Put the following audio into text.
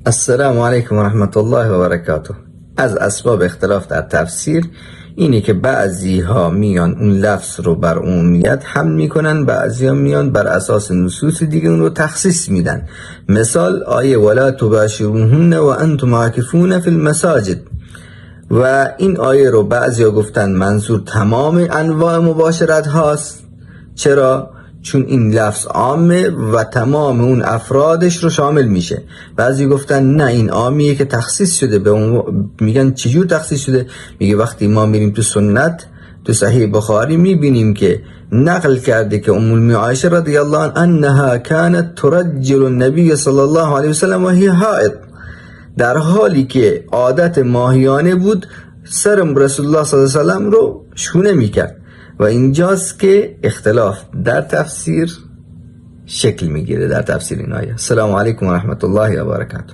السلام علیکم و رحمت الله و برکاته. از اسباب اختلاف در تفسیر اینه که بعضی ها میان اون لفظ رو بر عمومیت حمل میکنن، بعضی ها میان بر اساس نصوص دیگه اون رو تخصیص میدن. مثال آیه ولا تباشرونهن و انتم عاکفون فی المساجد، و این آیه رو بعضی ها گفتن منظور تمام انواع مباشرت هاست. چرا؟ چون این لفظ عامه و تمام اون افرادش رو شامل میشه. بعضی گفتن نه، این عامیه که تخصیص شده. میگن چجور تخصیص شده؟ میگه وقتی ما میریم تو سنت، تو صحیح بخاری میبینیم که نقل کرده که ام المؤمنین عایشه رضی الله عنها انها كانت ترجل النبی صلی الله علیه وسلم و هی حائض، در حالی که عادت ماهیانه بود سر رسول الله صلی الله علیه وسلم رو شونه میکرد. و اینجاست که اختلاف در تفسیر شکل میگیره، در تفسیر این آیه. السلام علیکم و رحمت الله و برکاته.